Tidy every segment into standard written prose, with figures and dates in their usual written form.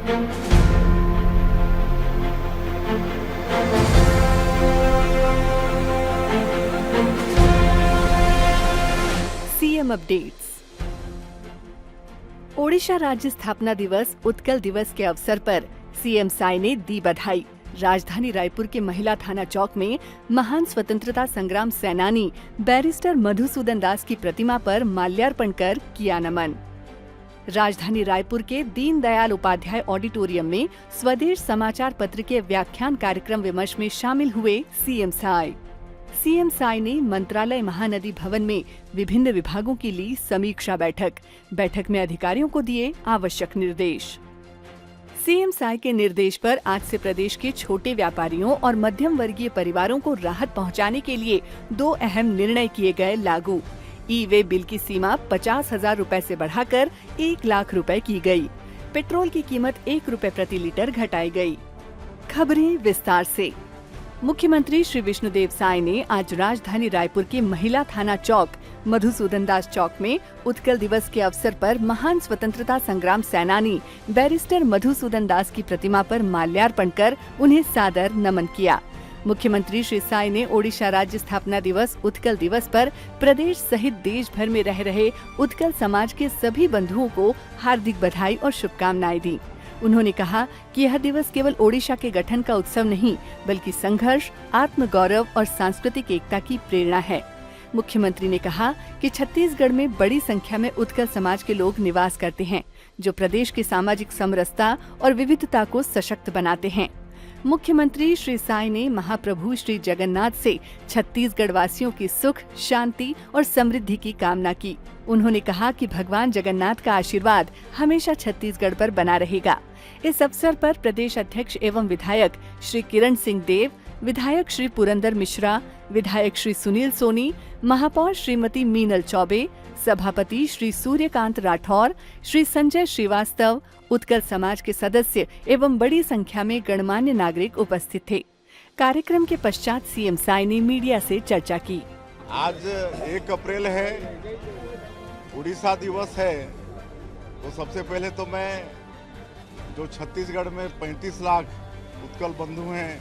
CM updates. Odisha राज्य स्थापना दिवस उत्कल दिवस के अवसर पर सीएम साई ने दी बधाई। राजधानी रायपुर के महिला थाना चौक में महान स्वतंत्रता संग्राम सेनानी बैरिस्टर मधुसूदन दास की प्रतिमा पर माल्यार्पण कर किया नमन। राजधानी रायपुर के दीनदयाल उपाध्याय ऑडिटोरियम में स्वदेश समाचार पत्र के व्याख्यान कार्यक्रम विमर्श में शामिल हुए सीएम साई। सीएम साई ने मंत्रालय महानदी भवन में विभिन्न विभागों की ली समीक्षा बैठक में अधिकारियों को दिए आवश्यक निर्देश। सीएम साई के निर्देश पर आज से प्रदेश के छोटे व्यापारियों और मध्यम वर्गीय परिवारों को राहत पहुंचाने के लिए 2 अहम निर्णय किए गए लागू। ई-वे बिल की सीमा 50,000 रुपए से बढ़ाकर 1 लाख रुपए की गई। पेट्रोल की कीमत 1 रुपए प्रति लीटर घटाई गई। खबरें विस्तार से। मुख्यमंत्री श्री विष्णुदेव साई ने आज राजधानी रायपुर के महिला थाना चौक मधुसूदन दास चौक में उत्कल दिवस के अवसर पर महान स्वतंत्रता संग्राम सेनानी बैरिस्टर मधुसूदन दास की प्रतिमा पर माल्यार्पण कर उन्हें सादर नमन किया। मुख्यमंत्री श्री साई ने ओडिशा राज्य स्थापना दिवस उत्कल दिवस पर प्रदेश सहित देश भर में रह रहे उत्कल समाज के सभी बंधुओं को हार्दिक बधाई और शुभकामनाएं दी। उन्होंने कहा कि यह दिवस केवल ओडिशा के गठन का उत्सव नहीं बल्कि संघर्ष, आत्मगौरव और सांस्कृतिक एकता की प्रेरणा है। मुख्यमंत्री ने कहा कि छत्तीसगढ़ में बड़ी संख्या में उत्कल समाज के लोग निवास करते हैं, जो प्रदेश की सामाजिक समरसता और विविधता को सशक्त बनाते हैं। मुख्यमंत्री श्री साई ने महाप्रभु श्री जगन्नाथ से छत्तीसगढ़ वासियों की सुख, शांति और समृद्धि की कामना की। उन्होंने कहा कि भगवान जगन्नाथ का आशीर्वाद हमेशा छत्तीसगढ़ पर बना रहेगा। इस अवसर पर प्रदेश अध्यक्ष एवं विधायक श्री किरण सिंह देव, विधायक श्री पुरंदर मिश्रा, विधायक श्री सुनील सोनी, महापौर श्रीमती मीनल चौबे, सभापति श्री सूर्यकांत राठौर, श्री संजय श्रीवास्तव, उत्कल समाज के सदस्य एवं बड़ी संख्या में गणमान्य नागरिक उपस्थित थे। कार्यक्रम के पश्चात सीएम साई ने मीडिया से चर्चा की। आज 1 अप्रैल है, उड़ीसा दिवस है। तो सबसे पहले तो मैं जो छत्तीसगढ़ में 35 लाख उत्कल बंधु हैं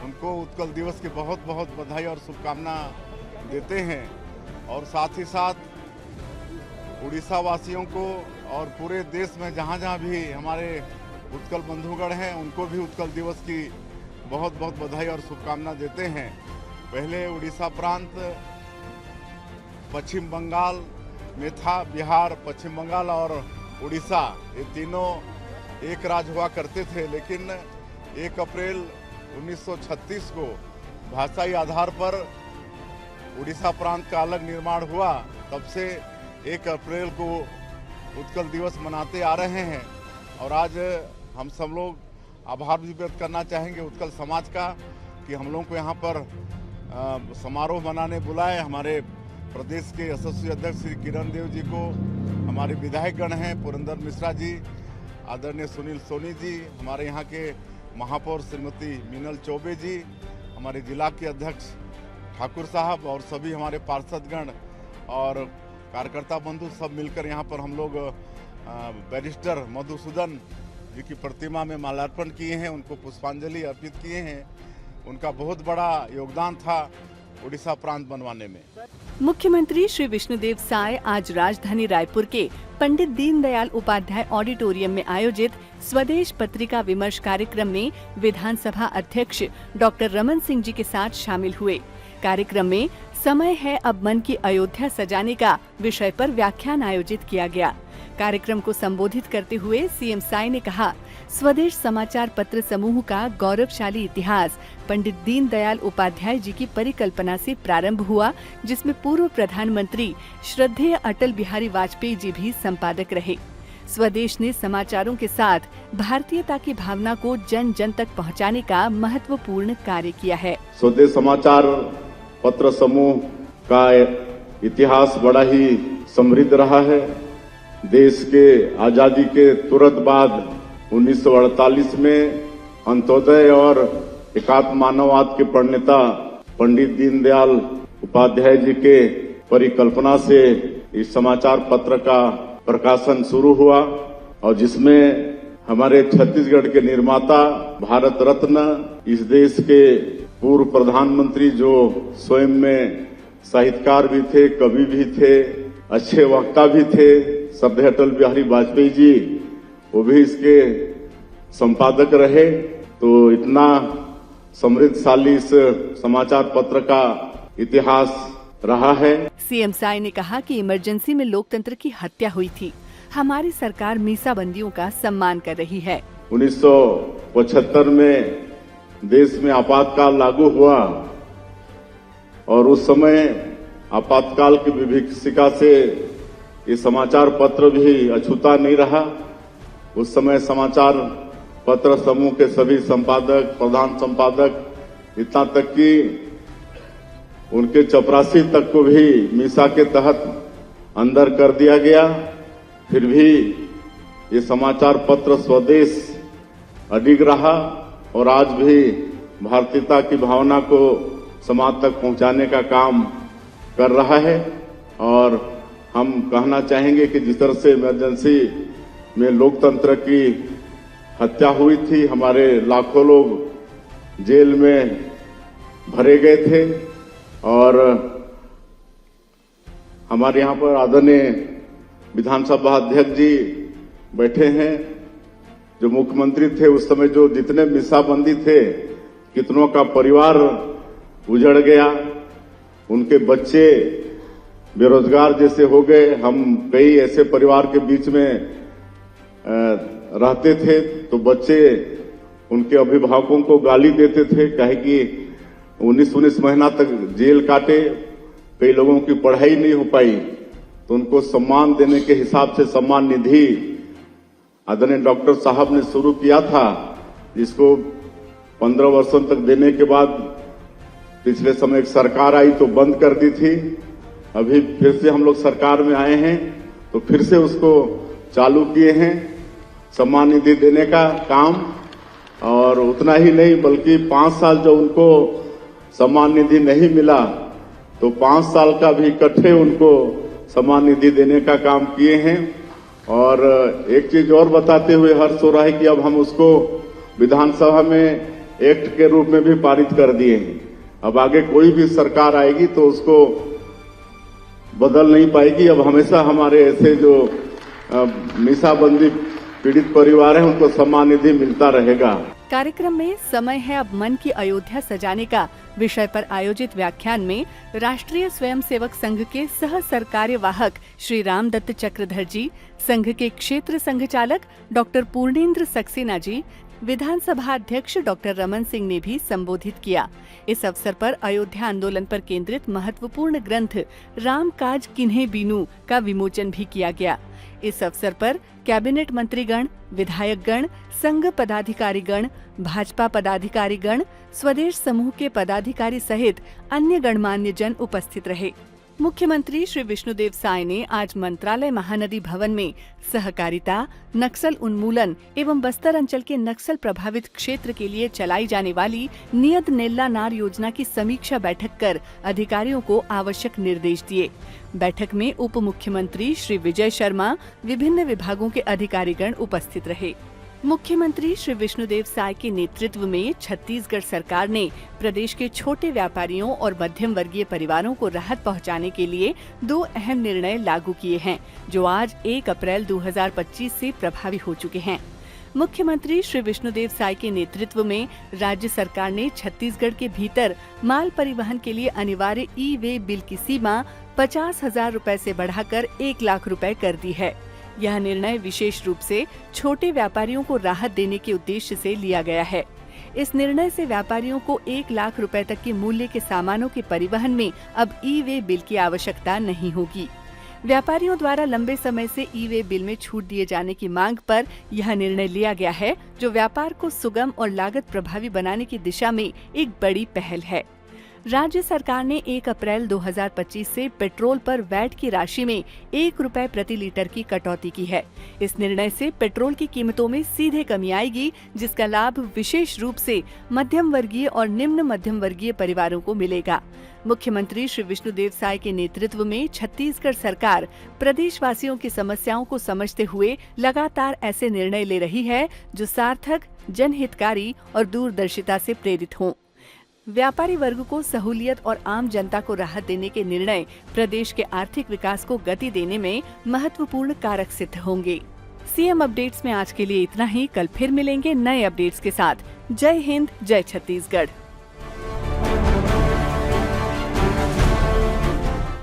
उनको उत्कल दिवस की बहुत बहुत बधाई और शुभकामना देते हैं, और साथ ही साथ उड़ीसा वासियों को और पूरे देश में जहाँ जहाँ भी हमारे उत्कल बंधुगण हैं उनको भी उत्कल दिवस की बहुत बहुत बधाई और शुभकामना देते हैं। पहले उड़ीसा प्रांत पश्चिम बंगाल में था। बिहार, पश्चिम बंगाल और उड़ीसा ये तीनों एक राज्य हुआ करते थे, लेकिन 1 अप्रैल 1936 को भाषाई आधार पर उड़ीसा प्रांत का अलग निर्माण हुआ। तब से 1 अप्रैल को उत्कल दिवस मनाते आ रहे हैं, और आज हम सब लोग आभार भी व्यक्त करना चाहेंगे उत्कल समाज का कि हम लोगों को यहाँ पर समारोह मनाने बुलाए। हमारे प्रदेश के यशस्वी अध्यक्ष श्री किरण देव जी को, हमारे विधायकगण हैं पुरंदर मिश्रा जी, आदरणीय सुनील सोनी जी, हमारे यहाँ के महापौर श्रीमती मीनल चौबे जी, हमारे जिला के अध्यक्ष ठाकुर साहब और सभी हमारे पार्षदगण और कार्यकर्ता बंधु सब मिलकर यहाँ पर हम लोग बैरिस्टर मधुसूदन जी की प्रतिमा में माल्यार्पण किए हैं, उनको पुष्पांजलि अर्पित किए हैं। उनका बहुत बड़ा योगदान था उड़ीसा प्रांत बनवाने में। मुख्यमंत्री श्री विष्णुदेव साई आज राजधानी रायपुर के पंडित दीनदयाल उपाध्याय ऑडिटोरियम में आयोजित स्वदेश पत्रिका विमर्श कार्यक्रम में विधानसभा अध्यक्ष डॉक्टर रमन सिंह जी के साथ शामिल हुए। कार्यक्रम में समय है अब मन की अयोध्या सजाने का विषय पर व्याख्यान आयोजित किया गया। कार्यक्रम को संबोधित करते हुए सीएम साई ने कहा, स्वदेश समाचार पत्र समूह का गौरवशाली इतिहास पंडित दीनदयाल उपाध्याय जी की परिकल्पना से प्रारंभ हुआ, जिसमें पूर्व प्रधानमंत्री श्रद्धेय अटल बिहारी वाजपेयी जी भी संपादक रहे। स्वदेश ने समाचारों के साथ भारतीयता की भावना को जन जन तक पहुंचाने का महत्वपूर्ण कार्य किया है। स्वदेश समाचार पत्र समूह का इतिहास बड़ा ही समृद्ध रहा है। देश के आजादी के तुरंत बाद 1948 में अंत्योदय और एकात्म मानववाद के प्रणेता पंडित दीनदयाल उपाध्याय जी के परिकल्पना से इस समाचार पत्र का प्रकाशन शुरू हुआ, और जिसमें हमारे छत्तीसगढ़ के निर्माता, भारत रत्न, इस देश के पूर्व प्रधानमंत्री जो स्वयं में साहित्यकार भी थे, कवि भी थे, अच्छे वक्ता भी थे, श्रद्धेय अटल बिहारी वाजपेयी जी, वो भी इसके संपादक रहे। तो इतना समृद्धशाली इस समाचार पत्र का इतिहास रहा है। सीएम साय ने कहा कि इमरजेंसी में लोकतंत्र की हत्या हुई थी। हमारी सरकार मीसाबंदियों का सम्मान कर रही है। 1975 में देश में आपातकाल लागू हुआ और उस समय आपातकाल की विभीषिका से ये समाचार पत्र भी अछूता नहीं रहा। उस समय समाचार पत्र समूह के सभी संपादक, प्रधान संपादक, इतना तक कि उनके चपरासी तक को भी मीसा के तहत अंदर कर दिया गया। फिर भी ये समाचार पत्र स्वदेश अडिग रहा और आज भी भारतीयता की भावना को समाज तक पहुंचाने का काम कर रहा है। और हम कहना चाहेंगे कि जिस तरह से इमरजेंसी में लोकतंत्र की हत्या हुई थी, हमारे लाखों लोग जेल में भरे गए थे और हमारे यहाँ पर आदरणीय विधानसभा अध्यक्ष जी बैठे हैं, जो मुख्यमंत्री थे उस समय, जो जितने मीसाबंदी थे, कितनों का परिवार उजड़ गया, उनके बच्चे बेरोजगार जैसे हो गए। हम कई ऐसे परिवार के बीच में रहते थे तो बच्चे उनके अभिभावकों को गाली देते थे, कहे कि 19 महीना तक जेल काटे, कई लोगों की पढ़ाई नहीं हो पाई, तो उनको सम्मान देने के हिसाब से सम्मान निधि आदरणीय डॉक्टर साहब ने शुरू किया था, जिसको 15 वर्षों तक देने के बाद पिछले समय एक सरकार आई तो बंद कर दी थी। अभी फिर से हम लोग सरकार में आए हैं तो फिर से उसको चालू किए हैं, सम्मान निधि देने का काम। और उतना ही नहीं बल्कि 5 साल जो उनको सम्मान निधि नहीं मिला तो 5 साल का भी इकट्ठे उनको सम्मान निधि देने का काम किए हैं। और एक चीज और बताते हुए हर्ष हो रहा है कि अब हम उसको विधानसभा में एक्ट के रूप में भी पारित कर दिए हैं। अब आगे कोई भी सरकार आएगी तो उसको बदल नहीं पाएगी। अब हमेशा हमारे ऐसे जो मीसाबंदी पीड़ित परिवार हैं उनको सम्मान निधि मिलता रहेगा। कार्यक्रम में समय है अब मन की अयोध्या सजाने का विषय पर आयोजित व्याख्यान में राष्ट्रीय स्वयंसेवक संघ के सह सरकार्यवाहक श्री रामदत्त चक्रधर जी, संघ के क्षेत्र संघचालक डॉक्टर पूर्णेंद्र सक्सेना जी, विधानसभा अध्यक्ष डॉक्टर रमन सिंह ने भी संबोधित किया। इस अवसर पर अयोध्या आंदोलन पर केंद्रित महत्वपूर्ण ग्रंथ राम काज किन्हे बीनू का विमोचन भी किया गया। इस अवसर पर कैबिनेट मंत्रीगण, विधायकगण, संघ पदाधिकारीगण, भाजपा पदाधिकारीगण, स्वदेश समूह के पदाधिकारी सहित अन्य गणमान्य जन उपस्थित रहे। मुख्यमंत्री श्री विष्णुदेव साय ने आज मंत्रालय महानदी भवन में सहकारिता, नक्सल उन्मूलन एवं बस्तर अंचल के नक्सल प्रभावित क्षेत्र के लिए चलाई जाने वाली नियत नेल्ला नार योजना की समीक्षा बैठक कर अधिकारियों को आवश्यक निर्देश दिए। बैठक में उप मुख्यमंत्री श्री विजय शर्मा, विभिन्न विभागों के अधिकारीगण उपस्थित रहे। मुख्यमंत्री श्री विष्णुदेव साय के नेतृत्व में छत्तीसगढ़ सरकार ने प्रदेश के छोटे व्यापारियों और मध्यम वर्गीय परिवारों को राहत पहुंचाने के लिए 2 अहम निर्णय लागू किए हैं, जो आज 1 अप्रैल 2025 से प्रभावी हो चुके हैं। मुख्यमंत्री श्री विष्णुदेव साय के नेतृत्व में राज्य सरकार ने छत्तीसगढ़ के भीतर माल परिवहन के लिए अनिवार्य ई-वे बिल की सीमा 50,000 रुपए से बढ़ाकर 1 लाख रुपए कर दी है। यह निर्णय विशेष रूप से छोटे व्यापारियों को राहत देने के उद्देश्य से लिया गया है। इस निर्णय से व्यापारियों को 1 लाख रुपए तक के मूल्य के सामानों के परिवहन में अब ई-वे बिल की आवश्यकता नहीं होगी। व्यापारियों द्वारा लंबे समय से ई-वे बिल में छूट दिए जाने की मांग पर यह निर्णय लिया गया है, जो व्यापार को सुगम और लागत प्रभावी बनाने की दिशा में एक बड़ी पहल है। राज्य सरकार ने 1 अप्रैल 2025 से पेट्रोल पर वैट की राशि में 1 रुपए प्रति लीटर की कटौती की है। इस निर्णय से पेट्रोल की कीमतों में सीधे कमी आएगी, जिसका लाभ विशेष रूप से मध्यम वर्गीय और निम्न मध्यम वर्गीय परिवारों को मिलेगा। मुख्यमंत्री श्री विष्णुदेव साय के नेतृत्व में छत्तीसगढ़ सरकार प्रदेशवासियों की समस्याओं को समझते हुए लगातार ऐसे निर्णय ले रही है जो सार्थक, जनहितकारी और दूरदर्शिता से प्रेरित हों। व्यापारी वर्ग को सहूलियत और आम जनता को राहत देने के निर्णय प्रदेश के आर्थिक विकास को गति देने में महत्वपूर्ण कारक सिद्ध होंगे। सीएम अपडेट्स में आज के लिए इतना ही। कल फिर मिलेंगे नए अपडेट्स के साथ। जय हिंद, जय छत्तीसगढ़।